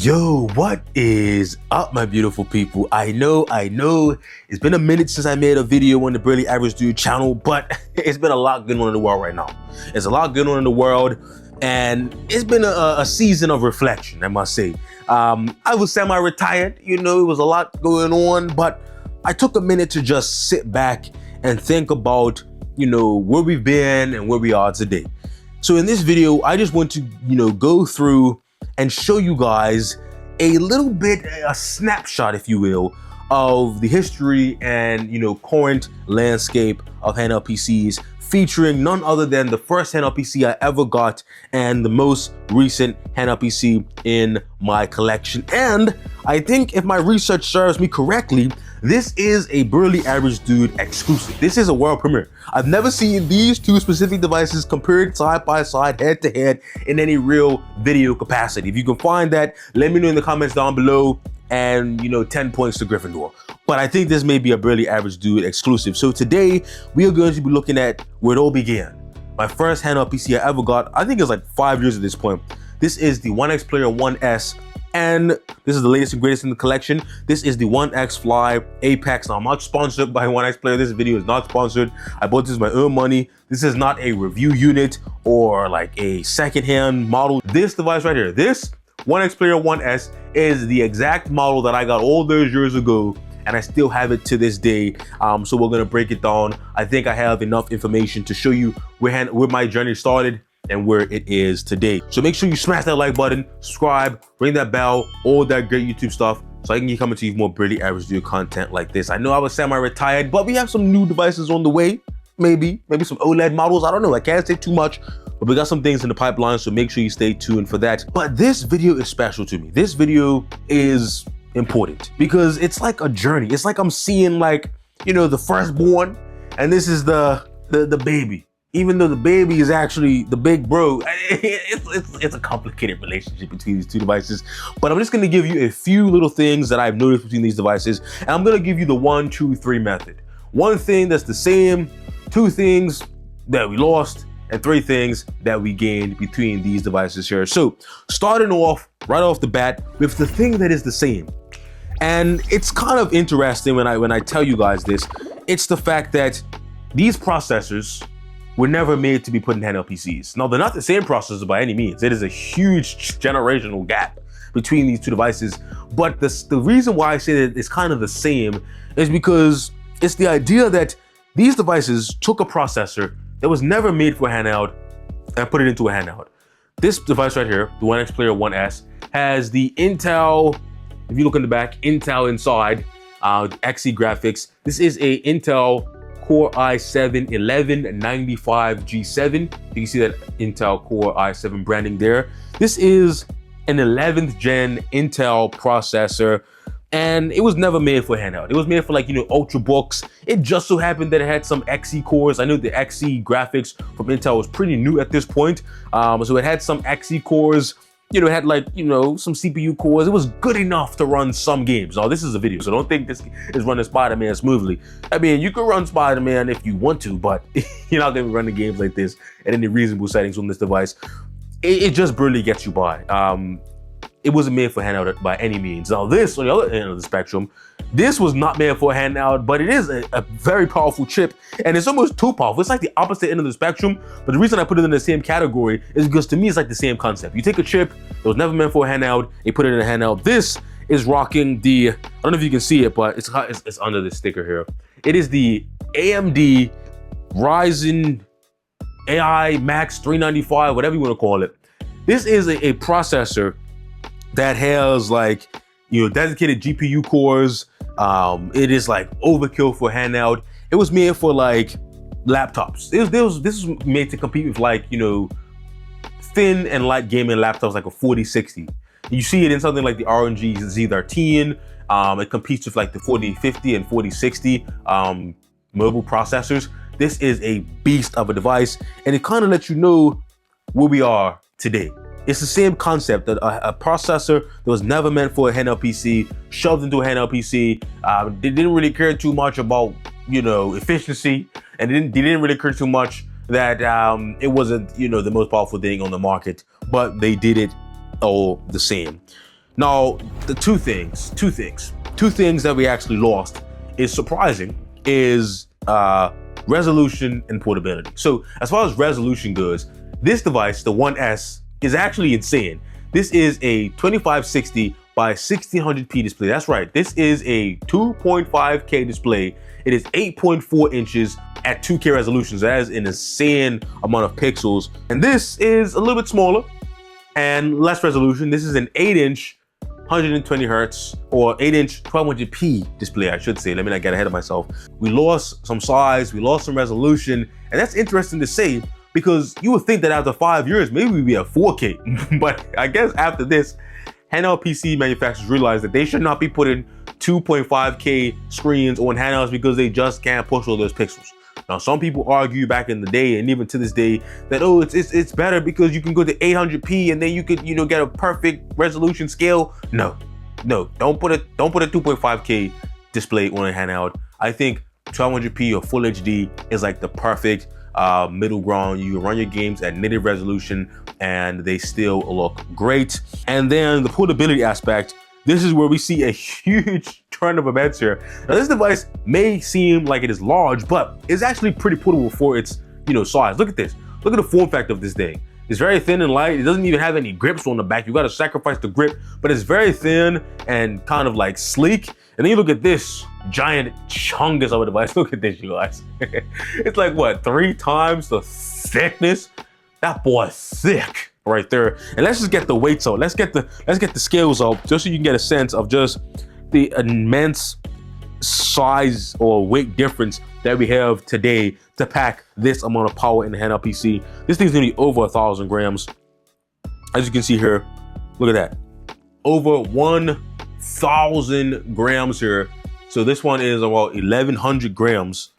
Yo, what is up, my beautiful people? I know, it's been a minute since I made a video on the Barely Average Dude channel, but it's been a lot going on in the world right now. There's a lot going on in the world, and it's been a season of reflection, I must say. I was semi-retired, it was a lot going on, but I took a minute to just sit back and think about, where we've been and where we are today. So in this video, I just want to, go through and show you guys a little bit, a snapshot, if you will, of the history and, current landscape of handheld PCs, featuring none other than the first handheld PC I ever got and the most recent handheld PC in my collection. And I think if my research serves me correctly, this is a Barely Average Dude exclusive. This is a world premiere. I've never seen these two specific devices compared side by side, head to head, in any real video capacity. If you can find that, let me know in the comments down below, and 10 points to Gryffindor. But I think this may be a Barely Average Dude exclusive. So today, we are going to be looking at where it all began. My first handheld PC I ever got, I think it's like 5 years at this point. This is the OneXPlayer 1S, and this is the latest and greatest in the collection. This is the OneXfly Apex. Now, I'm not sponsored by OneXPlayer. This video is not sponsored. I bought this with my own money. This is not a review unit or like a secondhand model. This device right here, this OneXPlayer 1S is the exact model that I got all those years ago, and I still have it to this day. So we're gonna break it down. I think I have enough information to show you where my journey started and where it is today. So make sure you smash that like button, subscribe, ring that bell, all that great YouTube stuff, so I can keep coming to you more Barely Average Dude content like this. I know I was semi-retired, but we have some new devices on the way. Maybe some OLED models, I don't know, I can't say too much, but we got some things in the pipeline, so make sure you stay tuned for that. But this video is special to me. This video is important because it's like a journey. It's like I'm seeing the firstborn, and this is the baby. Even though the baby is actually the big bro, it's a complicated relationship between these two devices. But I'm just gonna give you a few little things that I've noticed between these devices, and I'm gonna give you the 1, 2, 3 method. One thing that's the same, 2 things that we lost, and 3 things that we gained between these devices here. So starting off right off the bat with the thing that is the same. And it's kind of interesting when I tell you guys this. It's the fact that these processors were never made to be put in handheld PCs. Now, they're not the same processor by any means. It is a huge generational gap between these two devices. But the reason why I say that it's kind of the same is because it's the idea that these devices took a processor that was never made for handheld and put it into a handheld. This device right here, the OneXPlayer 1S, has the Intel, if you look in the back, Intel inside, Xe graphics. This is a Intel Core i7-1195G7. You can see that Intel Core i7 branding there. This is an 11th gen Intel processor, and it was never made for handheld. It was made for ultrabooks. It just so happened that it had some Xe cores. I know the Xe graphics from Intel was pretty new at this point. So it had some Xe cores. It had some CPU cores. It was good enough to run some games. Now, this is a video, so don't think this is running Spider-Man smoothly. I mean, you can run Spider-Man if you want to, but you're not gonna be running games like this at any reasonable settings on this device. It just barely gets you by. It wasn't made for handheld by any means. Now, this, on the other end of the spectrum, this was not made for handheld, but it is a very powerful chip, and it's almost too powerful. It's like the opposite end of the spectrum, but the reason I put it in the same category is because to me, it's like the same concept. You take a chip that was never meant for a handheld, you put it in a handheld. This is rocking the, I don't know if you can see it, but it's under this sticker here. It is the AMD Ryzen AI Max 395, whatever you want to call it. This is a processor that has dedicated GPU cores. It is overkill for handheld. It was made for laptops. This was made to compete with thin and light gaming laptops like a 4060. You see it in something like the ROG Z13. It competes with the 4050 and 4060 mobile processors. This is a beast of a device, and it kind of lets you know where we are today. It's the same concept, that a processor that was never meant for a handheld PC, shoved into a handheld PC. They didn't really care too much about, efficiency, and they didn't really care too much that it wasn't, the most powerful thing on the market, but they did it all the same. Now, the two things that we actually lost is surprising is resolution and portability. So as far as resolution goes, this device, the One S, is actually insane. This is a 2560 by 1600p display. That's right, this is a 2.5K display. It is 8.4 inches at 2K resolution. So that is an insane amount of pixels. And this is a little bit smaller and less resolution. This is an 8-inch 120 hertz or 8-inch 1200p display, I should say. Let me not get ahead of myself. We lost some size, we lost some resolution, and that's interesting to say because you would think that after 5 years, maybe we'd be at 4K. But I guess after this, handheld PC manufacturers realized that they should not be putting 2.5K screens on handhelds because they just can't push all those pixels. Now, some people argue back in the day and even to this day that, oh, it's better because you can go to 800p and then you could, get a perfect resolution scale. No, don't put a 2.5K display on a handheld. I think 1200p or full HD is like the perfect middle ground. You can run your games at native resolution and they still look great. And then the portability aspect, this is where we see a huge turn of events here. Now, this device may seem like it is large, but it's actually pretty portable for its, size. Look at this. Look at the form factor of this thing. It's very thin and light. It doesn't even have any grips on the back. You got to sacrifice the grip, but it's very thin and kind of like sleek. And then you look at this giant chungus of a device. Look at this, you guys. It's like what, 3 times the thickness? That boy is thick right there. And let's just get the weights out. Let's get the scales out just so you can get a sense of just the immense size or weight difference that we have today to pack this amount of power in the handheld PC. This thing's nearly over 1,000 grams. As you can see here, look at that. Over 1,000 grams here. So this one is about 1,100 grams.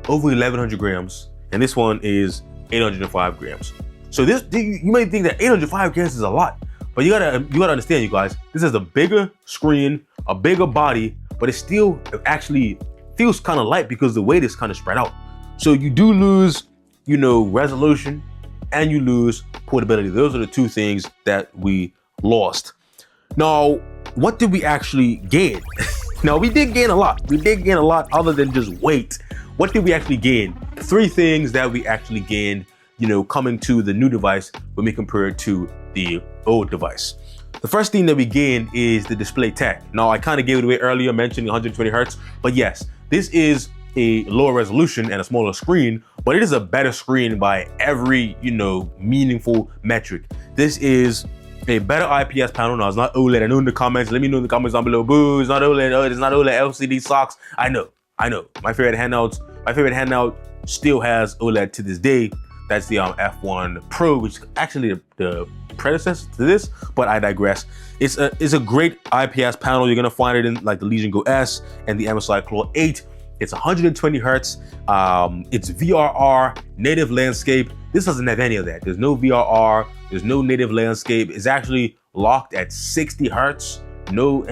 Over 1,100 grams. And this one is 805 grams. So this, you may think that 805 grams is a lot, but you gotta understand, you guys, this is a bigger screen, a bigger body, but it still actually feels kind of light because the weight is kind of spread out. So you do lose, resolution and you lose portability. Those are the two things that we lost. Now, what did we actually gain? Now, we did gain a lot. We did gain a lot other than just weight. What did we actually gain? 3 things that we actually gained, coming to the new device when we compare it to the old device. The first thing that we gained is the display tech. Now, I kind of gave it away earlier, mentioning 120 hertz, but yes, this is a lower resolution and a smaller screen, but it is a better screen by every, meaningful metric. This is a better IPS panel. Now, it's not OLED. I know in the comments, let me know in the comments down below, boo, it's not OLED, oh, it's not OLED, LCD socks. I know. My favorite handheld still has OLED to this day. That's the F1 Pro, which is actually the predecessor to this, but I digress. It's a great IPS panel. You're gonna find it in like the Legion Go S and the MSI Claw 8. It's 120 hertz. It's VRR, native landscape. This doesn't have any of that. There's no VRR, there's no native landscape. It's actually locked at 60 hertz. No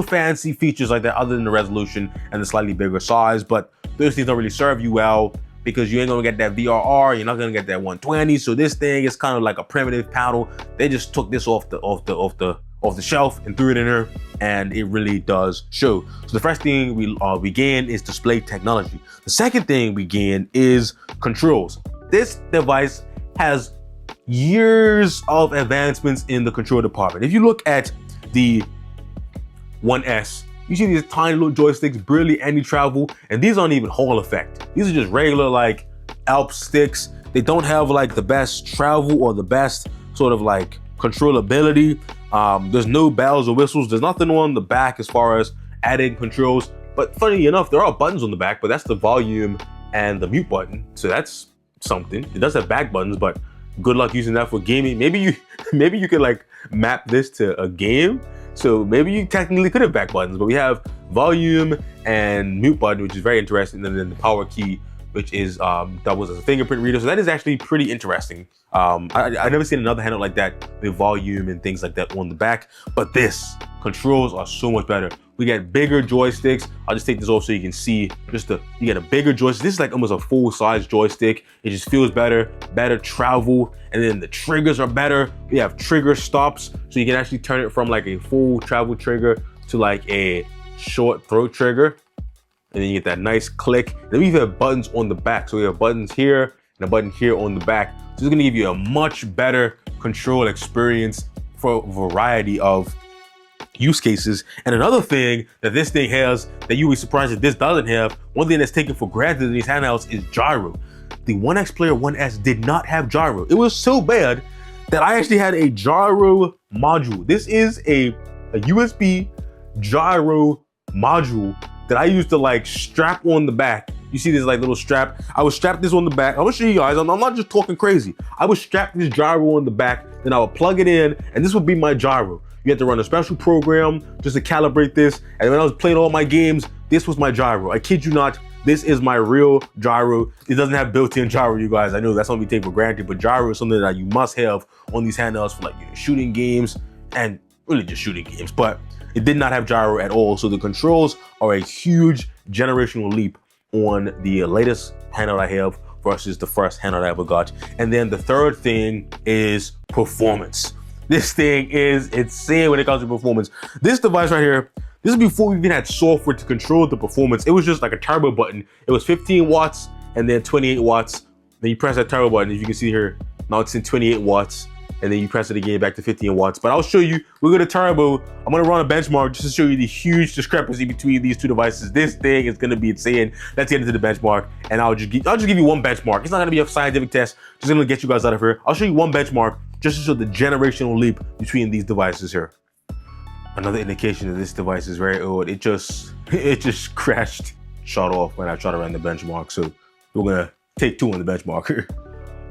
fancy features like that other than the resolution and the slightly bigger size, but those things don't really serve you well because you ain't gonna get that VRR, you're not gonna get that 120. So this thing is kind of like a primitive panel. They just took this off the shelf and threw it in there, and it really does show. So the first thing we gain is display technology. The second thing we gain is controls. This device has years of advancements in the control department. If you look at the One S, you see these tiny little joysticks, barely any travel, and these aren't even Hall effect. These are just regular like Alp sticks. They don't have like the best travel or the best sort of like controllability. There's no bells or whistles. There's nothing on the back as far as adding controls. But funny enough, there are buttons on the back, but that's the volume and the mute button. So that's something. It does have back buttons, but good luck using that for gaming. Maybe you could like map this to a game. So maybe you technically could have back buttons, but we have volume and mute button, which is very interesting. And then the power key, which is doubles as a fingerprint reader. So that is actually pretty interesting. I've never seen another handle like that with volume and things like that on the back. But this controls are so much better. We get bigger joysticks. I'll just take this off so you can see you get a bigger joystick. This is like almost a full-size joystick. It just feels better travel, and then the triggers are better. We have trigger stops, so you can actually turn it from like a full travel trigger to like a short throw trigger, and then you get that nice click. Then we have buttons on the back, so we have buttons here and a button here on the back. So it's gonna give you a much better control experience for a variety of use cases. And another thing that this thing has that you would be surprised that this doesn't have, one thing that's taken for granted in these handhelds is gyro. The OneXPlayer 1S did not have gyro. It was so bad that I actually had a gyro module. This is a USB gyro module that I used to like strap on the back. You see this like little strap? I would strap this on the back. I'm gonna show you guys, I'm not just talking crazy. I would strap this gyro on the back, then I would plug it in, and this would be my gyro. You had to run a special program just to calibrate this. And when I was playing all my games, this was my gyro. I kid you not, this is my real gyro. It doesn't have built-in gyro, you guys. I know that's something we take for granted, but gyro is something that you must have on these handhelds for like shooting games and really just shooting games. But it did not have gyro at all. So the controls are a huge generational leap on the latest handheld I have versus the first handheld I ever got. And then the third thing is performance. This thing is insane when it comes to performance. This device right here, this is before we even had software to control the performance. It was just like a turbo button. It was 15 watts and then 28 watts. Then you press that turbo button, as you can see here, now it's in 28 watts. And then you press it again back to 15 watts. But I'll show you, we're gonna turbo. I'm gonna run a benchmark just to show you the huge discrepancy between these two devices. This thing is gonna be insane. Let's get into the benchmark, and I'll just give you one benchmark. It's not gonna be a scientific test, just gonna get you guys out of here. I'll show you one benchmark just to show the generational leap between these devices here. Another indication that this device is very old. It just crashed, shut off when I tried to run the benchmark. So we're gonna take 2 on the benchmark here.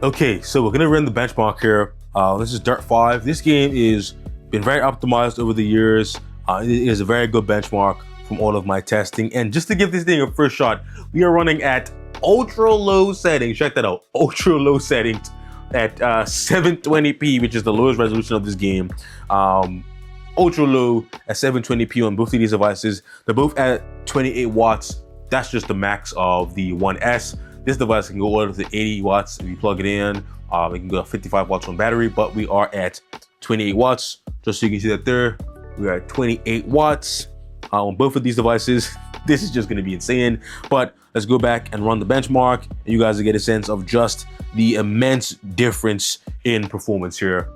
Okay, so we're gonna run the benchmark here. This is Dirt 5. This game is been very optimized over the years. It is a very good benchmark from all of my testing. And just to give this thing a first shot, we are running at ultra low settings. Check that out, ultra low settings at 720p, which is the lowest resolution of this game. Ultra low at 720p on both of these devices. They're both at 28 watts. That's just the max of the 1S. This device can go all the way to 80 watts if you plug it in. We can go 55 watts on battery, but we are at 28 watts. Just so you can see that there, we are at 28 watts on both of these devices. This is just gonna be insane. But let's go back and run the benchmark, and you guys will get a sense of just the immense difference in performance here.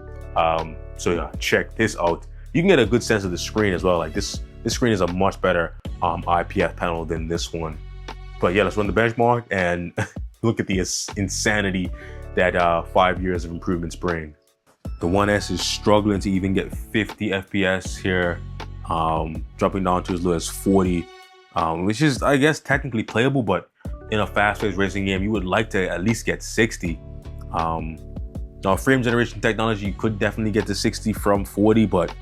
So yeah, check this out. You can get a good sense of the screen as well. Like this screen is a much better IPS panel than this one. But yeah, let's run the benchmark and look at the insanity that 5 years of improvements bring. The 1S is struggling to even get 50 FPS here, dropping down to as low as 40, which is, I guess, technically playable, but in a fast-paced racing game, you would like to at least get 60. Now, frame generation technology, you could definitely get to 60 from 40, but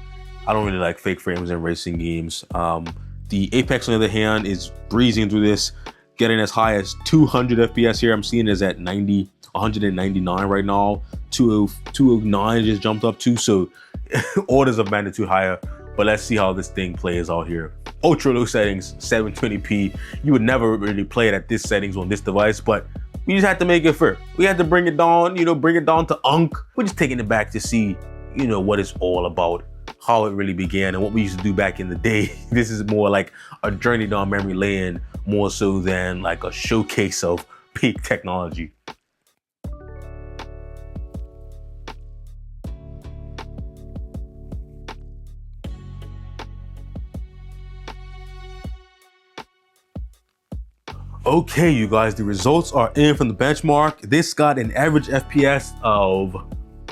I don't really like fake frames in racing games. The Apex, on the other hand, is breezing through this, getting as high as 200 FPS here. I'm seeing it at 90. 199 right now. 209 just jumped up to, so orders of magnitude higher. But let's see how this thing plays out here. Ultra low settings, 720p. You would never really play it at this settings on this device, but we just had to make it fair. We had to bring it down, bring it down to Unk. We're just taking it back to see, what it's all about, how it really began and what we used to do back in the day. This is more like a journey down memory lane, more so than like a showcase of peak technology. Okay, you guys, the results are in from the benchmark. This got an average FPS of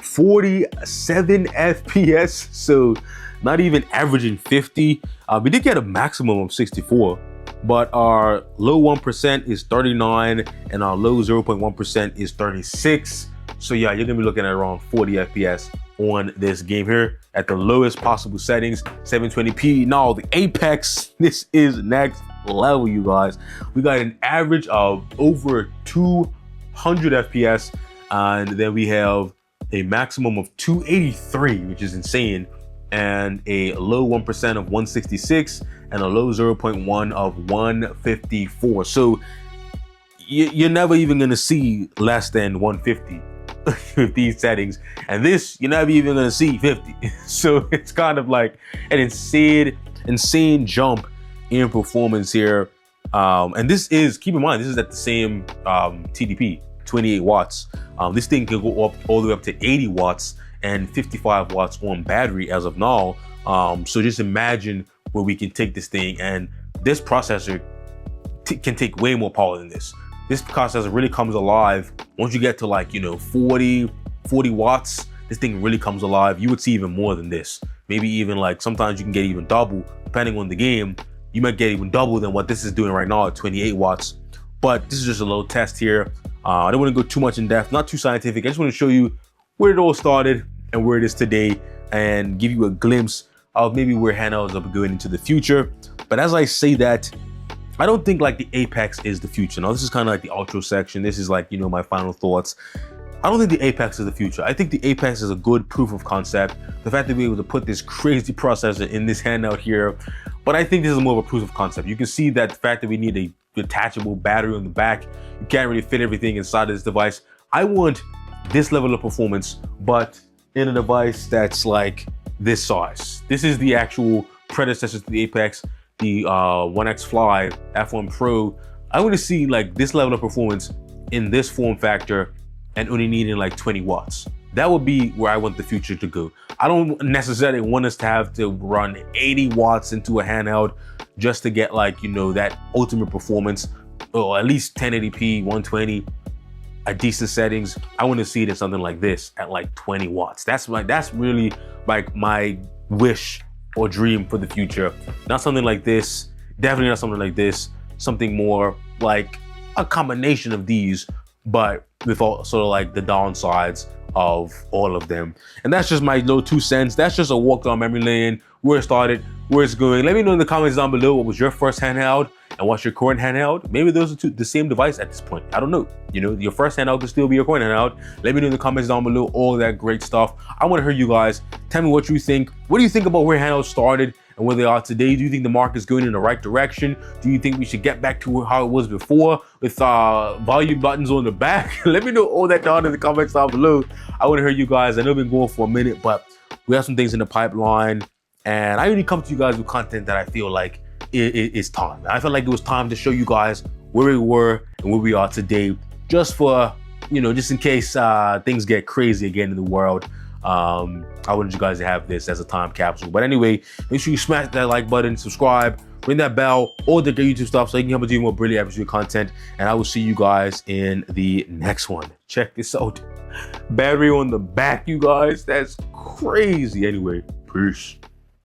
47 FPS, so not even averaging 50. We did get a maximum of 64, but our low 1% is 39 and our low 0.1% is 36. So yeah, you're gonna be looking at around 40 FPS on this game here at the lowest possible settings, 720p. Now the Apex, this is next level, you guys. We got an average of over 200 FPS, and then we have a maximum of 283, which is insane and a low 1% of 166 and a low 0.1 of 154. So you're never even gonna see less than 150 with these settings, and this you're never even gonna see 50. So it's kind of like an insane jump in performance here. And this is, keep in mind, this is at the same TDP, 28 watts. This thing can go up all the way up to 80 watts and 55 watts on battery as of now. So just imagine where we can take this thing, and this processor can take way more power than this. This processor really comes alive once you get to like, 40 watts. This thing really comes alive. You would see even more than this. Maybe even like sometimes you can get even double, depending on the game. You might get even double than what this is doing right now at 28 watts. But this is just a little test here. I don't want to go too much in depth, not too scientific. I just want to show you where it all started and where it is today, and give you a glimpse of maybe where handhelds are going into the future. But as I say that, I don't think like the Apex is the future. Now this is kind of like the outro section. This is like, my final thoughts. I don't think the Apex is the future. I think the Apex is a good proof of concept. The fact that we're able to put this crazy processor in this handheld here, but I think this is more of a proof of concept. You can see that the fact that we need a detachable battery on the back, you can't really fit everything inside this device. I want this level of performance, but in a device that's like this size. This is the actual predecessor to the Apex, the OneXfly F1 Pro. I want to see like this level of performance in this form factor and only needing like 20 watts. That would be where I want the future to go. I don't necessarily want us to have to run 80 watts into a handheld just to get like, that ultimate performance, or at least 1080p, 120 at decent settings. I want to see it in something like this at like 20 watts. That's really like my wish or dream for the future. Not something like this, definitely not something like this, something more like a combination of these, but with all sort of like the downsides of all of them. And that's just my little 2 cents. That's just a walk down memory lane, where it started, where it's going. Let me know in the comments down below what was your first handheld and what's your current handheld. Maybe those are the same device at this point. I don't know. Your first handheld could still be your current handheld. Let me know in the comments down below all that great stuff. I want to hear you guys. Tell me what you think. What do you think about where handhelds started and where they are today? Do you think the market is going in the right direction? Do you think we should get back to how it was before with volume buttons on the back? Let me know all that down in the comments down below. I want to hear you guys. I know I've been going for a minute, but we have some things in the pipeline, and I only come to you guys with content that I feel like it's time. I felt like it was time to show you guys where we were and where we are today, just for, just in case things get crazy again in the world. I wanted you guys to have this as a time capsule. But anyway, make sure you smash that like button, subscribe, ring that bell, all the YouTube stuff, so you can help me do more brilliant episode content. And I will see you guys in the next one. Check this out. Battery on the back, you guys. That's crazy. Anyway, peace.